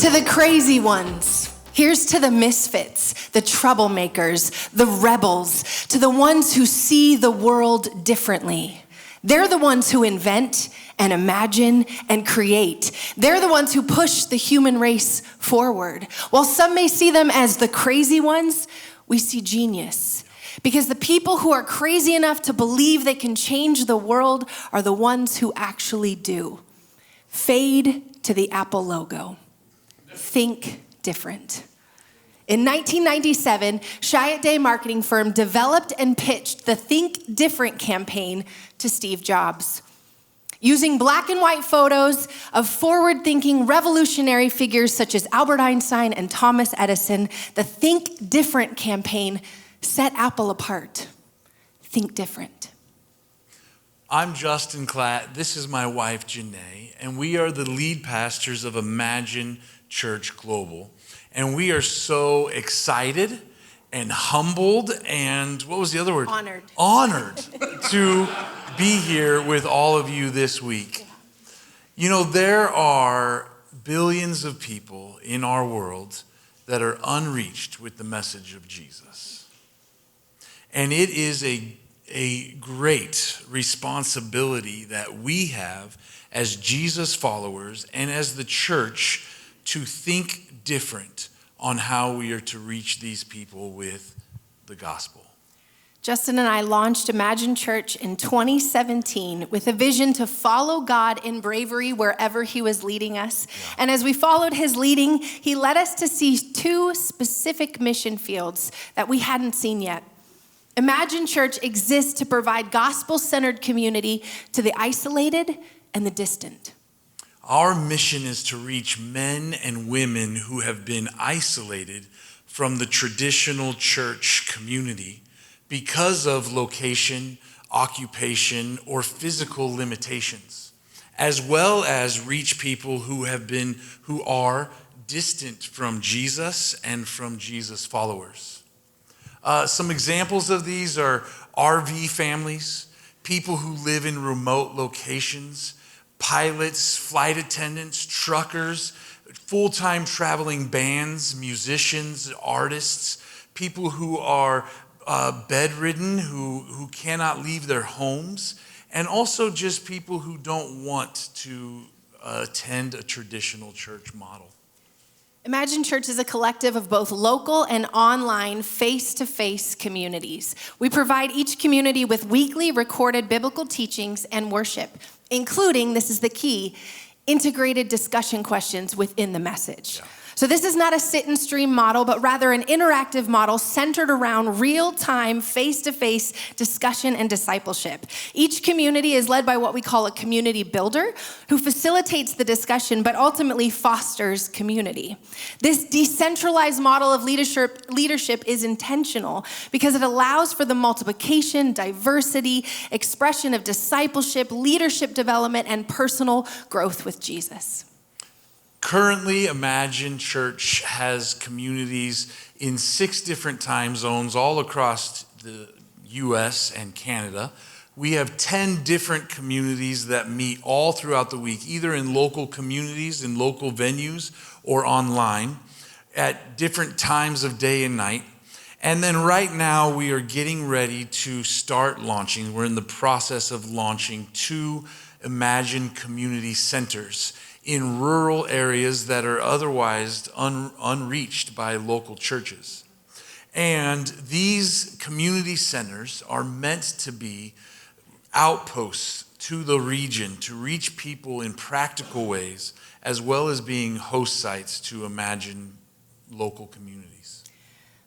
To the crazy ones. Here's to the misfits, the troublemakers, the rebels, to the ones who see the world differently. They're the ones who invent and imagine and create. They're the ones who push the human race forward. While some may see them as the crazy ones, we see genius. Because the people who are crazy enough to believe they can change the world are the ones who actually do. Fade to the Apple logo. Think different. In 1997, Chiat marketing firm developed and pitched the Think Different campaign to Steve Jobs. Using black and white photos of forward-thinking revolutionary figures such as Albert Einstein and Thomas Edison, the Think Different campaign set Apple apart. Think different. I'm Justin Klatt. This is my wife, Janae, and we are the lead pastors of Imagine Church Global. And we are so excited and humbled and, what was the other word? Honored. Honored to be here with all of you this week. You know, there are billions of people in our world that are unreached with the message of Jesus. And it is a great responsibility that we have as Jesus followers and as the church to think different on how we are to reach these people with the gospel. Justin and I launched Imagine Church in 2017 with a vision to follow God in bravery wherever he was leading us. Yeah. And as we followed his leading, he led us to see two specific mission fields that we hadn't seen yet. Imagine Church exists to provide gospel-centered community to the isolated and the distant. Our mission is to reach men and women who have been isolated from the traditional church community because of location, occupation, or physical limitations, as well as reach people who are distant from Jesus and from Jesus followers. Some examples of these are RV families, people who live in remote locations, pilots, flight attendants, truckers, full-time traveling bands, musicians, artists, people who are bedridden, who cannot leave their homes, and also just people who don't want to attend a traditional church model. Imagine Church is a collective of both local and online face-to-face communities. We provide each community with weekly recorded biblical teachings and worship, including, this is the key, integrated discussion questions within the message. Yeah. So this is not a sit and stream model, but rather an interactive model centered around real-time, face-to-face discussion and discipleship. Each community is led by what we call a community builder who facilitates the discussion, but ultimately fosters community. This decentralized model of leadership is intentional because it allows for the multiplication, diversity, expression of discipleship, leadership development, and personal growth with Jesus. Currently, Imagine Church has communities in 6 different time zones all across the U.S. and Canada. We have 10 different communities that meet all throughout the week, either in local communities, in local venues, or online at different times of day and night. And then right now, we are getting ready to start launching. We're in the process of launching 2 Imagine Community Centers in rural areas that are otherwise unreached by local churches. And these community centers are meant to be outposts to the region to reach people in practical ways, as well as being host sites to Imagine local communities.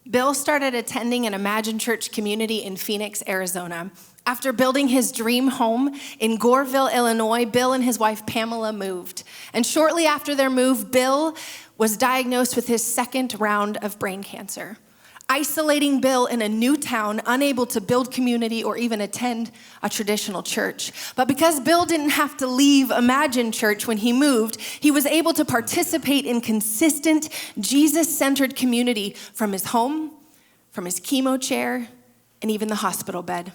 Bill started attending an Imagine Church community in Phoenix, Arizona. After building his dream home in Goreville, Illinois, Bill and his wife Pamela moved. And shortly after their move, Bill was diagnosed with his 2nd round of brain cancer, isolating Bill in a new town, unable to build community or even attend a traditional church. But because Bill didn't have to leave Imagine Church when he moved, he was able to participate in consistent, Jesus-centered community from his home, from his chemo chair, and even the hospital bed.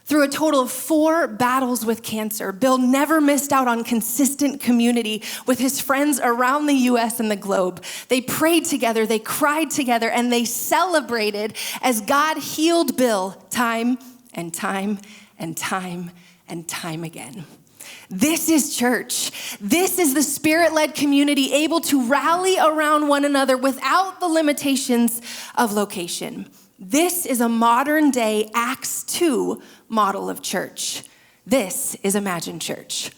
Through a total of 4 battles with cancer, Bill never missed out on consistent community with his friends around the U.S. and the globe. They prayed together, they cried together, and they celebrated as God healed Bill time and time and time and time again. This is church. This is the Spirit-led community able to rally around one another without the limitations of location. This is a modern day Acts 2 model of church. This is Imagine Church.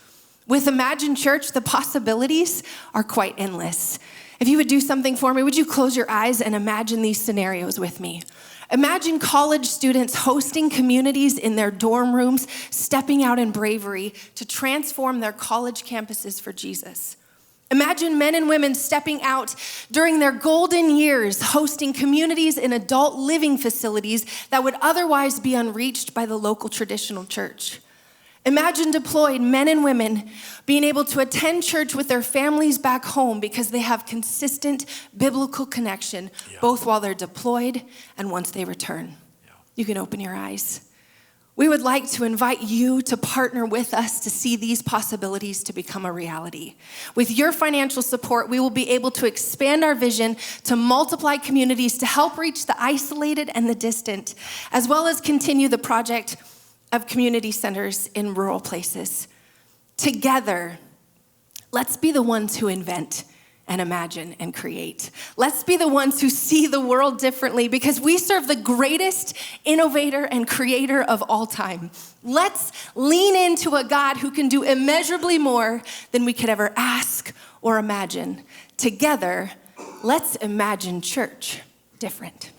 With Imagine Church, the possibilities are quite endless. If you would do something for me, would you close your eyes and imagine these scenarios with me? Imagine college students hosting communities in their dorm rooms, stepping out in bravery to transform their college campuses for Jesus. Imagine men and women stepping out during their golden years, hosting communities in adult living facilities that would otherwise be unreached by the local traditional church. Imagine deployed men and women being able to attend church with their families back home because they have consistent biblical connection, both while they're deployed and once they return. You can open your eyes. We would like to invite you to partner with us to see these possibilities to become a reality. With your financial support, we will be able to expand our vision to multiply communities to help reach the isolated and the distant, as well as continue the project of community centers in rural places. Together, let's be the ones who invent and imagine and create. Let's be the ones who see the world differently because we serve the greatest innovator and creator of all time. Let's lean into a God who can do immeasurably more than we could ever ask or imagine. Together, let's imagine church different.